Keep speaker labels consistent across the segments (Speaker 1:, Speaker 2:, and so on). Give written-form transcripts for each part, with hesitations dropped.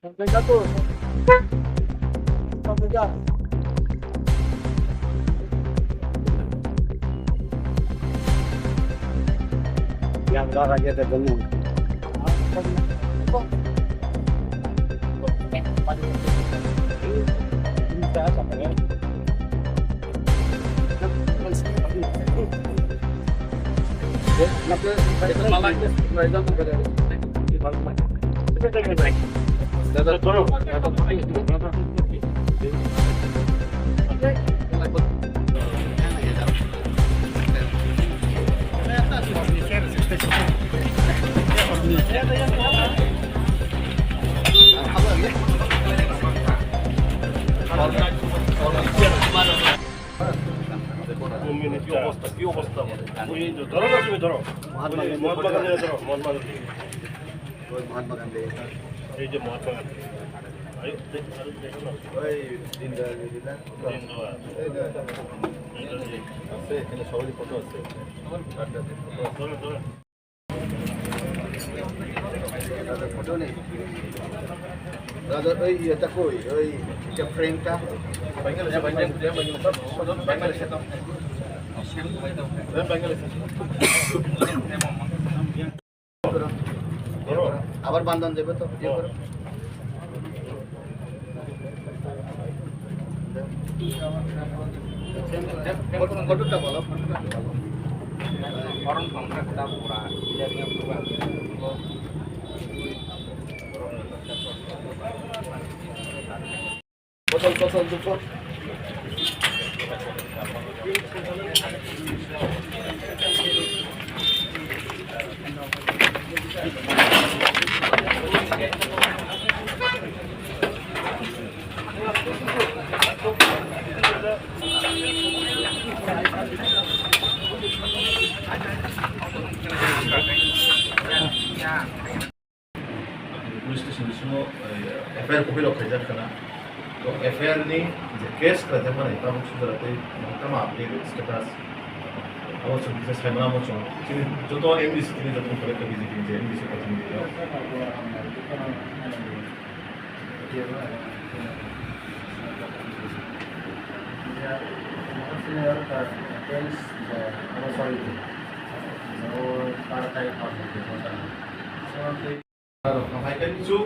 Speaker 1: Sampai jatuh. Sampai jatuh. Yang aja terdengung. Bisa sampai.
Speaker 2: কি অবস্থা ওই ধরো না তুমি ধরো মহাত্মা গান্ধী ধরো মহাত্মা গান্ধী এই যে মহাত্মা গান্ধী ওই আছে এখানে সবারই ফটো আছে দাদা ফটো নেই দাদা ওই এটা কই ওই যে ফ্রেমটা বাংলাদেশে তো আবার বান্ধন দেবে তো ফটোটা বলো orang kontrak kita murah jadinya berubah botol jemput police station में एफआईआर कॉपी रखा जाए खाना तो एफआईआर ने केस करते हैं ना तब सुधर आते महकमा अपडेट स्टेटस और सब चीज़ साइमना मचो जो तो एमडीसी ने जब तुम करेक्ट विजिट किए एमडीसी का तुम किया Sampaikan isu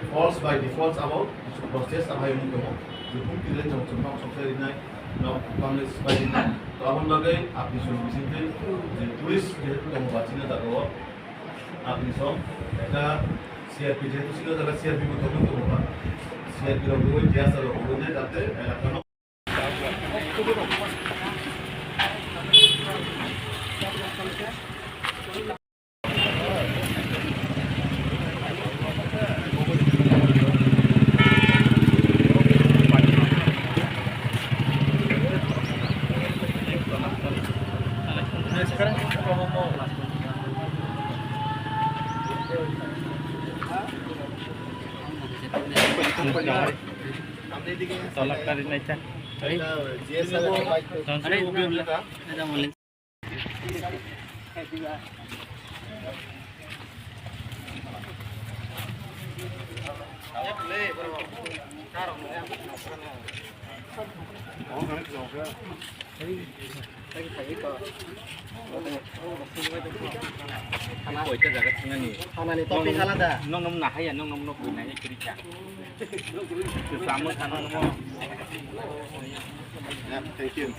Speaker 2: false by default about isu proses apa yang kamu jepun tidak jauh tentang sosial ini nak Bangladesh by ini tahun lagi apni suruh bising tulis dia tu kamu baca ni tak tahu apni som kita CRP je tu sila jaga CRP betul betul kamu pak CRP orang dia selalu orang dia datang elakkan
Speaker 3: tolak dari naik
Speaker 1: topik alat dah.
Speaker 3: nong nom nah ya nong nom no punya ya kerja. Sama kan nom.
Speaker 2: Ya, thank you.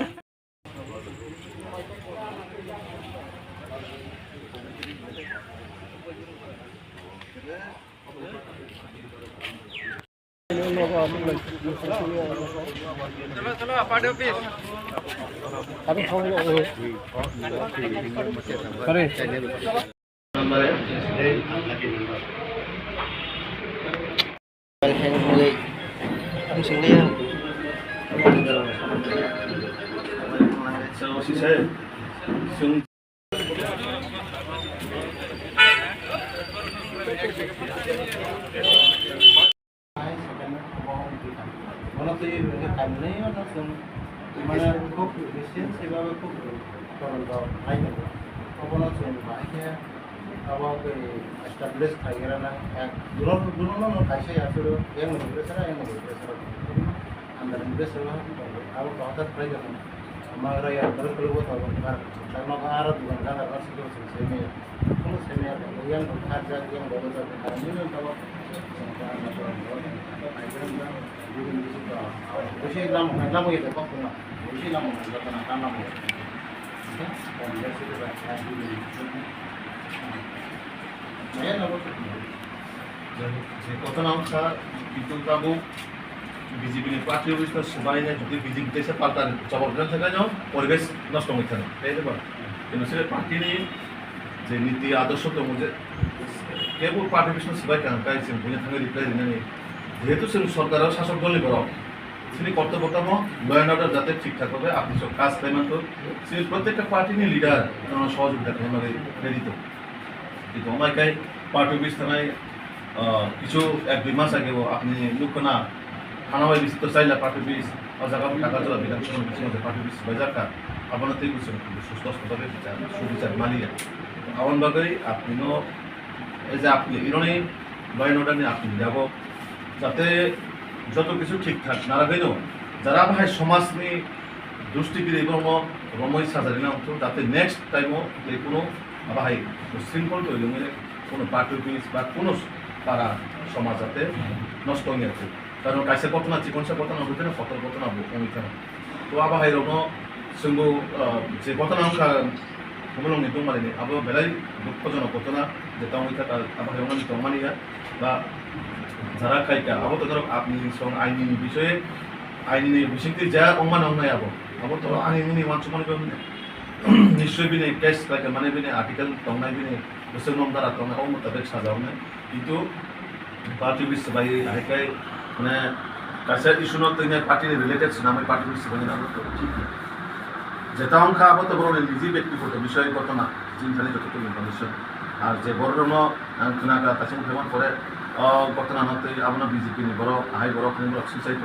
Speaker 3: Chalo apa ada office?
Speaker 1: Tapi kalau sorry.
Speaker 2: Nomor ya,
Speaker 1: Hang mulai. Ang singli.
Speaker 2: so si saya sung
Speaker 1: Kalau tu kami ni langsung mana kok mesin sebab kok kalau kau air kalau langsung baiknya awak establish kaya na dulu kaisa ya sudah yang berbesar anda berbesar awak bahkan kerja mara ya terus keluar tahun karena arah bukan karena masih terus semi yang kerja yang baru saja ini kalau usia lama ya tak pernah usia lama tak pernah tanam ya dan dia sudah saya nak
Speaker 2: যে ঘটনাংশা কিন্তু কাবু BJP party office সবাই যদি BJP দেশে পাল্টা জবাব দেন থাকে যাও পরিবেশ নষ্ট হয়ে থাকে তাই দেবা কিন্তু সে পার্টি নিয়ে যে নীতি আদর্শ তো মধ্যে কেবল পার্টি অফিস সবাই কেন তাই সে ভুলে থাকে রিপ্লাই দিনে যেহেতু সে সরকার শাসক দলই বড় তিনি কর্তব্যতম ল অ্যান্ড অর্ডার যাতে ঠিকঠাক হবে আপনি সব কাজ পেমেন্ট তো সে প্রত্যেকটা পার্টি নিয়ে লিডার সহযোগিতা করে আমাদের প্রেরিত কিন্তু আমায় পার্টি অফিস থানায় কিছু 1-2 মাস আগেও আপনি লক্ষ না থানাবাই বিস্তৃত চাইলে পার্টি অফিস জায়গা টাকা চলা বিধানসভা বিশেষ পার্টি অফিস বাজারটা আপনার তৈরি করছেন কিন্তু সুস্পষ্টভাবে সুবিচার মানিয়ে আমার বাকি আপনি এই যে আপনি ইরনি ল অ্যান্ড অর্ডার নিয়ে আপনি যাব যাতে যত কিছু ঠিকঠাক না রাখেও যারা ভাই সমাজ নিয়ে দুষ্টিগিরি এবং রময় সাজারি না হতো যাতে নেক্সট টাইমও যে কোনো ভাই শৃঙ্খল তৈরি হয়ে কোনো পার্টি অফিস বা কোনো তারা সমাজ যাতে নষ্ট হয়ে আছে কারণ কাছে ঘটনা চিকিৎসা ঘটনা হইতে না ফটোর ঘটনা হইতে না তো আবার হাই রকম সঙ্গে যে ঘটনা অংশা ভূমিলং নিত মানে আবার বেলাই দুঃখজনক ঘটনা যেটা হইতে তার আবার হেমন নিত মানিয়া বা যারা খাইকা আবার তো ধরো আপনি সঙ্গে আইনি বিষয়ে আইনি বিষয়টি যা অমান অন্যায় আবার তো আইনি মানুষ মনে করেন নিশ্চয় বিনে কেস থাকে মানে বিনে আর্টিকেল তংনাই বিনে বসে নম দ্বারা তংনা ও মোতাবেক সাজাও না কিন্তু পার্টি অফিস বাই হাইকাই মানে কাছে ইস্যু নয় পার্টি রিলেটেড নামে পার্টি অফিস বাই না তো ঠিক না যেটা অংশ আবার তো বড় নিজে ব্যক্তিগত বিষয় ঘটনা চিন্তানি যতটুকু ইনফরমেশন আর যে বড় আলোচনা কাছে ভ্রমণ করে ঘটনা নতে আপনার বিজেপি নি বড় হাই বড় সুইসাইড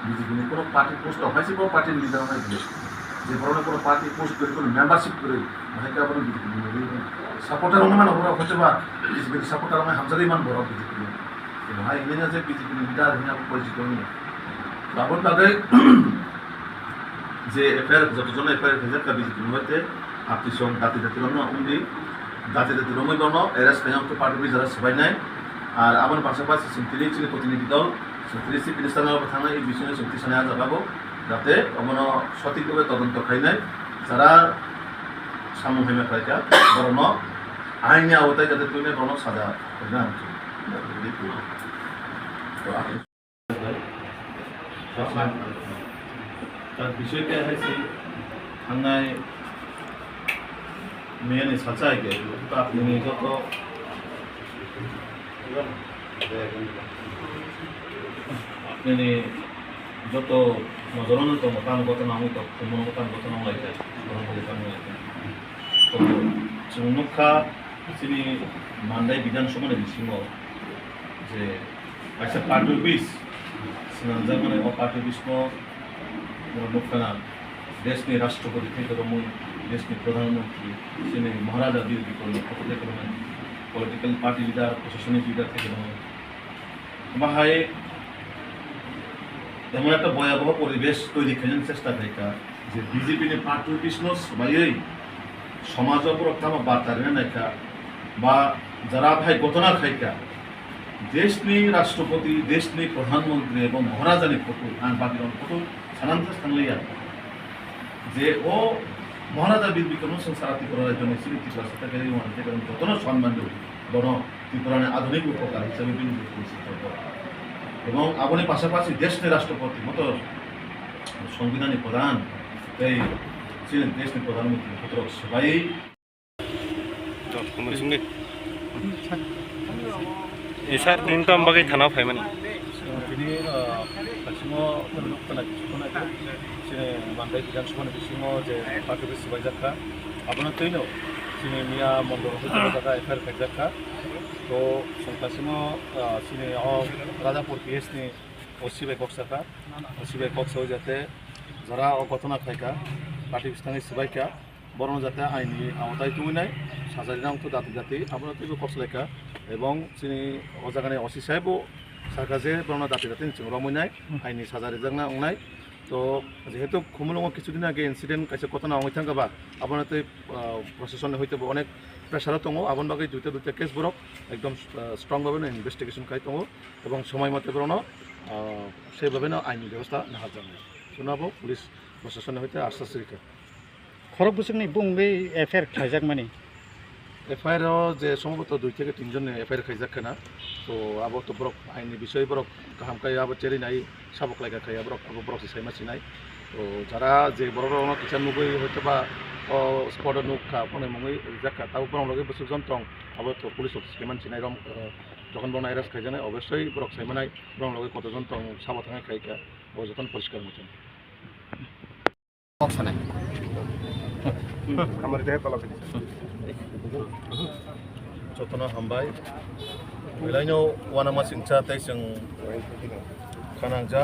Speaker 2: বিজেপি নি কোনো পার্টি পোস্ট হয়েছে কোনো পার্টির লিডার নাই যে বড় কোনো পার্টি পোস্ট করে কোনো মেম্বারশিপ করে হাইকে আপনার বিজেপি সাপোর্টার অনুমান বড় হচ্ছে বা বিজেপি সাপোর্টার আমি হামজারি মান বড় বিজেপি কিন্তু হাই এনে যে বিজেপি লিডার হিনা পরিচিত নিয়ে তখন তাদের যে এফআইআর যতজন এফআইআর ভেজে বিজেপি হইতে আপনি সঙ্গে জাতি জাতির উন্দি জাতি জাতির রমৈবর্ণ এরা স্পেনাম তো পার্টি যারা সবাই নাই আর আমার পাশাপাশি সিমতিলি ছিল প্রতিনিধি দল সিমতিলি চিফ মিনিস্টার থানা এই বিষয়ে চুক্তি সানা যাবো যাতে অমন সঠিকভাবে তদন্ত খাই নাই যারা সামূহিক খাইকা বরণ আইনি আওতায় যাতে তুলে বরণ সাজা না তার বিষয়টা হয়েছে থানায় মেয়ে সাচাই গে আপনি যত আপনি যত নজরানো তো মতান ঘটনা আমি তো মনোমতান ঘটনা লাইতে তো চৌনখা তিনি মান্দাই বিধানসভার বিসিম যে আচ্ছা পার্টি অফিস সিনাঞ্জা মানে পার্টি অফিস মুখানা দেশনি রাষ্ট্রপতি থেকে রমন দেশনি প্রধানমন্ত্রী তিনি মহারাজা বিরোধী করলেন থেকে রমেন পলিটিক্যাল পার্টি লিডার প্রশাসনিক লিডার থেকে রমেন বাহায় এমন একটা ভয়াবহ পরিবেশ তৈরি করার চেষ্টা থাকা যে বিজেপি নি পার্টি অফিস সবাই সমাজ প্রত্যাম বার্তা নাইকা বা যারা ভাই ঘটনা খাইকা দেশনি রাষ্ট্রপতি দেশনি প্রধানমন্ত্রী এবং মহারাজানি ফটো আর বাকি ফটো স্থানান্তর স্থান লইয়া যে ও মহারাজা বীর বিক্রম সংসারাতি করার জন্য স্মৃতি থেকে ঘটনা সম্মান গণ ত্রিপুরাণে আধুনিক উপকার হিসেবে বিবেচিত এবং আপনি পাশাপাশি দেশের রাষ্ট্রপতি মতো সংবিধানিক প্রধান এই ছিলেন দেশের প্রধানমন্ত্রী সুতরাং সবাই
Speaker 3: স্যার ইনকাম বাকি থানা ফাইমান
Speaker 2: তিনি পশ্চিম মান্দাই বিধানসভা বিসিম যে পার্টি অফিস সবাই যাত্রা আপনার তৈল তিনি মিয়া মন্ডল জায়গা এফআইআর খাইজাখা তো সংতাসিম সিনে রাজাপুর পিএসনি অসিবাই কক্সাকা অসিবাই কক্স যাতে যারা ঘটনা খাইকা পার্টি স্থানীয় সবাইকা বরং যাতে আইনি আওতায় তুই নাই সাজারিনা অংশ দাঁতি দাঁতি আপনার তো কসলেখা এবং চিনি অজাগানে অসি সাহেবও সাকাজে বরং দাঁতি দাঁতি রমইনায় আইনি সাজারিজাंना अंनाय তো যেহেতু খুমুলুঙ কিছুদিন আগে ইনসিডেন্ট কাছে ঘটনা হয়ে থাকা আপনার তো প্রশাসনে হইতে অনেক প্রেসারও দङ আবন বাকি দুইটা কেস বরক একদম স্ট্রংভাবে ইনভেস্টিগেশন খাই দङ এবং সময় মতো বরণ সেইভাবে আইনি ব্যবস্থা নেওয়া যাবে শোনাবো পুলিশ প্রশাসনে হইতে আশ্বাস রেখে
Speaker 4: খরক বুসুকনি বুंबे एफआईआर खायजाक माने
Speaker 2: এফআইআর যে সম্ভবত 2 থেকে 3 জন এফআইআর খাইজাক না তো আবো তো বরক আইনি বিষয় বরক কাহাম খাই আবো চেরি নাই সাবক লাগা খাই বরক আবো বরক সাইমাসি নাই তো যারা যে বড় কিছু নুবই হয়তো বা স্পট নুখা ফোনে মুই জাকা তাও বরং লগে বসু যন্ত্রং আবো তো পুলিশ অফিস মানছি নাই রম যখন বড় এরাস খাই জানে অবশ্যই বরক সাইমানাই বরং লগে কত যন্ত্রং সাবা থাঙাই খাইকা ও যতন পরিষ্কার মতন
Speaker 1: বক্সনাই আমার দেহে তলাতে
Speaker 2: যতন হামবাय बेलायनो वानामा सिंचा ताइजों खानांजा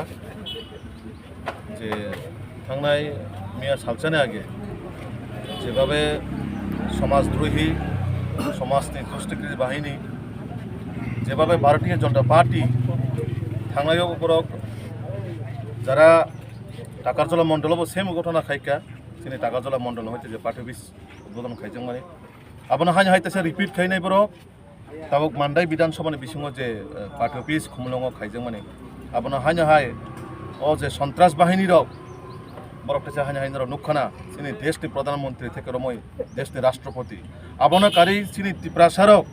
Speaker 2: जे थांनाय मिया सालचाने आगे जेभाबे समाजद्रोही समाजनि दुष्टिगिरि बाहिनी जेभाबे भारतीय जनता पार्टी थांनाय उपरक যারা টাকারজলা মণ্ডলও সেম ঘটনা খাইকা তিনি টাকারজলা মণ্ডল হইতে যে পার্টি অফিস উদ্বোধন খাইজों माने আপনার হাই হাইতেছে রিপিট খাইনাই বড় তাবক মান্দাই বিধানসভানি বিসিङाव যে পার্টি অফিস খুমলুঙাव খাইजों माने আপনার হাই ও যে সন্ত্রাস বাহিনী রক বরকটেছে হাই রক নুখানা তিনি দেশনি প্রধানমন্ত্রী থেকে রমই দেশনি রাষ্ট্রপতি আপনার কারি তিনি ত্রিপ্রাসারক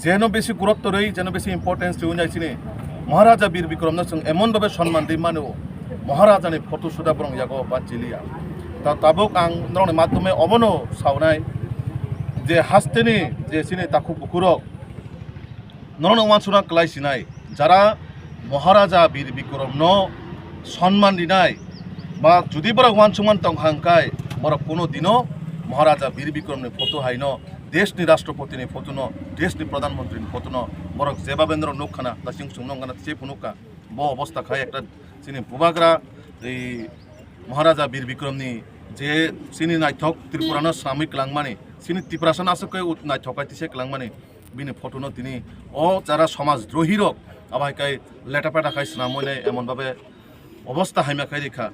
Speaker 2: যেন বেশি গুরুত্ব রই যেন বেশি ইম্পর্টেন্স দিউনাই তিনি মহারাজা বীর বিক্রমনো जों এমনভাবে সম্মান দিই মানো মহারাজানি ফটো সুদা বরং ইয়াগো বাচিলিয়া তা তাবক আং নরনি মাধ্যমে অবনো সাवनाय যে হাস্তেনি যে সিনে তাকু বুকুরক নরন ওয়ানসুনা ক্লাইসিনাই যারা মহারাজা বীর বিক্রম সম্মান দিনাই বা যদি বড় ওয়ানসুমান তংহাংকাই বড় কোনো দিনও মহারাজা বীর বিক্রমনি ফটো হাইন দেশনি রাষ্ট্রপতিনি ফটো ন দেশনি প্রধানমন্ত্রীনি ফটো ন বড় যেভাবেন্দ্র নুখানা দাসিং সুংনংগানা সে পুনুকা ব অবস্থা খাই একটা চিনি বুবাগ্রা এই মহারাজা বীর বিক্রমনি যে চিনি নাইথক ত্রিপুরানো শ্রামিক লাংমানি চিনি ত্রিপুরাসন আসকে নাইথকাই তিসে লাংমানি বিনি ফটোনো তিনি ও যারা সমাজদ্রোহী রক আবাইকাই লেটাপেটা খাই স্নামনে এমনভাবে অবস্থা হাইমাখাই রেখা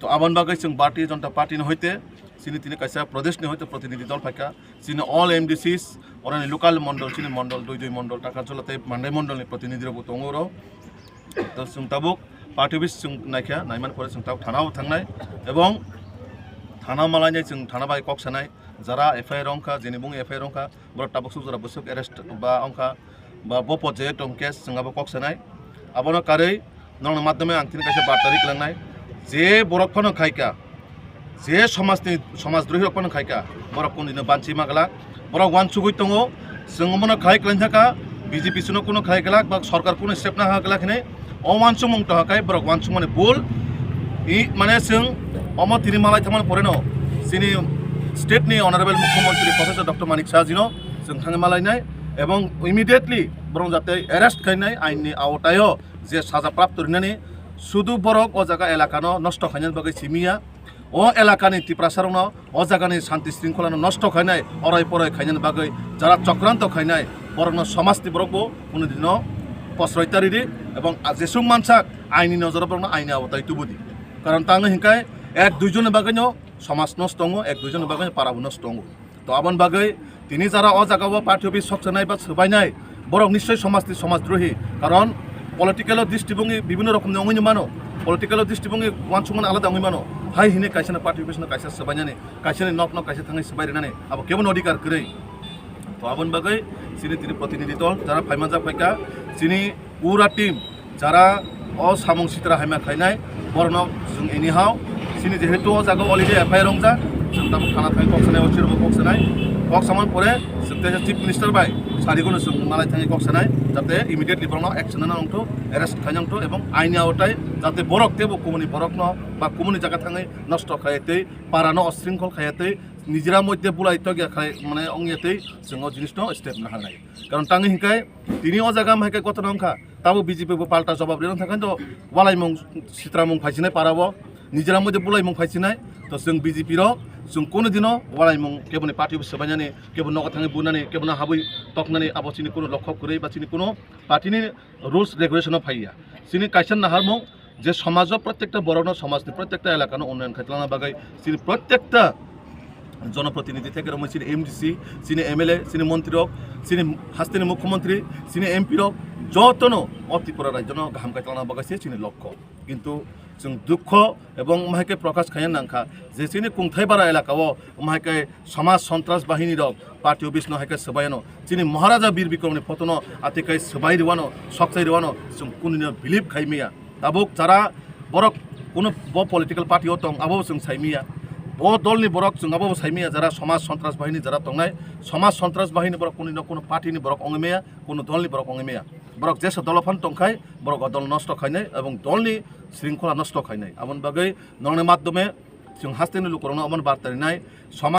Speaker 2: তো আবন বাগাই जों भारतीय जनता पार्टी হইতে চিনি তিনি কাইসা প্রদেশনি হইতে প্রতিনিধি দল ফাইকা চিনি অল এমডিসিস অরানি লোকাল মন্ডল চিনি মন্ডল দুই মন্ডল টাকারজলাতে মান্ডাই মন্ডলনি প্রতিনিধিরবো দङरो তো जों তাবক পার্টি অফিস जों নাইখা নাইমান পরে जों তাও থানাও থাंनाय এবং থানা মালাইনাय जों থানা বাই ককসানাय যারা এফআইআর অংকা যেনি বুং এফআইআর অংকা বড় টাবক সুজরা বসক অ্যারেস্ট বা অংকা বা বপত যে টং কেস जोंआबो ককসানাय আবনো কাरै নং মাধ্যমে আংथिनि কাছে বার্তারি লাंनाय যে বরকফনো খাইকা যে সমাজদ্রোহী রকফনো খাইকা বরক কোনদিনো বানচি মাগলা বরক ওয়ান সুগুই দङ जों মনো খাই ক্লানজাকা বিজেপি সুনো কোনো খাই গলা বা সরকার কোনো স্টেপ না হাগলা খনে অমান সুমং তহাকাই বরক ওয়ান সুমনে বুল ই মানে जों অম তিরিমালাই থামান পরেনো যিনি স্টেটনি অনারেবল মুখ্যমন্ত্রী প্রফেসর ডক্টর মানিক সাহাজিনো जों थाङै मालायनाय এবং ইমিডিয়েটলি বরং যাতে অ্যারেস্ট খাইনাय আইননি আওতায় যে সাজা প্রাপ্ত রিনানি শুধু বরক ও জায়গা এলাকানো নষ্ট খাইনার বাকি সিমিয়া ও এলাকানি ত্রিপ্রাসারণ ও জায়গানি শান্তি শৃঙ্খলানো নষ্ট খাইনায় অরাই পরাই খাইনার বাকি যারা চক্রান্ত খাইনায় বরং সমাজটি বরকবো কোনোদিনও প্রশ্রয়তারি এবং যেসুং মানসাক আইনি নজর বরং আইনি আওতায় তুবুদি কারণ তাङो হিংকায় এক দুইজনের বাগাইনো সমাজ নষ্ট দङ এক দুইজনের বাগাই পারাবো নষ্ট দङ তো আবন বাগৈ তিনি যারা ও জায়গাও পার্টি অফিস সকসানায় বা সোবাইনায় বরং নিশ্চয় সমাজদ্রোহী কারণ পলিটিক্যাল দৃষ্টিভঙ্গি বিভিন্ন রকম অঙ্গিনি মানো পলিটিক্যাল দৃষ্টিভঙ্গি ওয়ানসুমান আলাদা অঙ্গি মানো হাই হিনে কাইসানা পার্টি অফিস কাইসা সোবাইনানে কাইসানি নক কাইসা থাङै সোবাইরিনানে আবো কেবন অধিকার কरै তো আবন বাগৈ চিনি তিনি প্রতিনিধি দল যারা ফাইমানজা ফাইকা চিনি পুরা টিম যারা ও সামং সিত্রা হাইমা খাইনায় বরং जों एनिहाव চিনি যেহেতু ও জায়গা অলরেডি এফআইআর রংজা जों তাবো থানা থাङै ককসানাय অচিরবো ককসানাय ককসামান পরে जों চিফ মিনিস্টার বাই সারিগুলো जों মালাই থাङै ককসানাय যাতে ইমিডিয়েটলি বরং অ্যাকশন নাংটো অ্যারেস্ট খাইনাংটো এবং আইনি আওতায় যাতে বরক তেবো কুমনি বরক ন বা কুমনি জায়গা থাङै নষ্ট খাইতে পারানো অশৃঙ্খল খাইতে নিজেরা মধ্যে বুলাইতে খাই মানে অঙ্গিয়াতেই जों জিনিস স্টেপ না হানায় কারণ তাङै হিংকায় তিনি ও জায়গা হাইকায় কত নংখা তাবো বিজেপি পাল্টা জবাব রেন থাকেন তো ওয়ালাই মুং সিত্রা মুং ফাইছিনাय পারাবো নিজেরা মধ্যে বলাইমুং ফাইছিনাय তো जों বিজেপি র जों কোনো দিনও ওয়ালাইমুং কেবনি পার্টি সবাইনানি কেবন নগদ থাঙে বুনানি কেবন হাবুই তকনানি আবচিনি কোনো লক্ষ্য করে বা চিনি কোনো পার্টিনি রুলস রেগুলেশন ফাইয়া চিনি কাইসান নাহারমুং যে সমাজ প্রত্যেকটা বড় সমাজনি প্রত্যেকটা এলাকানো উন্নয়ন খাইতলানা বাগাই চিনি প্রত্যেকটা জনপ্রতিনিধি থেকে রকম চিনি এমডিসি চিনি এমএলএ চিনি মন্ত্রী রক চিনি হাস্তিনি মুখ্যমন্ত্রী চিনি এমপি রক যতনো অতিপুরা রাজ্যন গাহাম খাইতলানা বাগাইছে চিনি লক্ষ্য কিন্তু जों दुख এবং মাইকে প্রকাশ খাইন নাংখা যে চিনি কুংথাইবারা এলাকাও মাইকে সমাজ সন্ত্রাস বাহিনী রক পার্টি অফিস নহাইকে সবাইনো চিনি মহারাজা বীর বিক্রমনি ফতনো আতিকাই সবাই রিওয়ানো সকসাই রিওয়ানো जों কুনিনো বিলিভ খাইমিয়া তাবুক যারা বরক কোনো পলিটিক্যাল পার্টি অতং আবো जों সাইমিয়া ও দলনি বরক जों আবো সাইমিয়া যারা সমাজ সন্ত্রাস বাহিনী যারা তংনাই সমাজ সন্ত্রাস বাহিনী বরক কোনো পার্টিনি বরক অংমেয়া কোনো দলনি বরক অংমেয়া বরক যেসব দলফান টংখাই বরক দল নষ্ট খাইনাই এবং দলনি শৃঙ্খলা নষ্ট খাইনাই আমন বাগৈ নংনি মাধ্যমে जों हास्तेनि लुकरनो अमन बार्तारिनाय समाज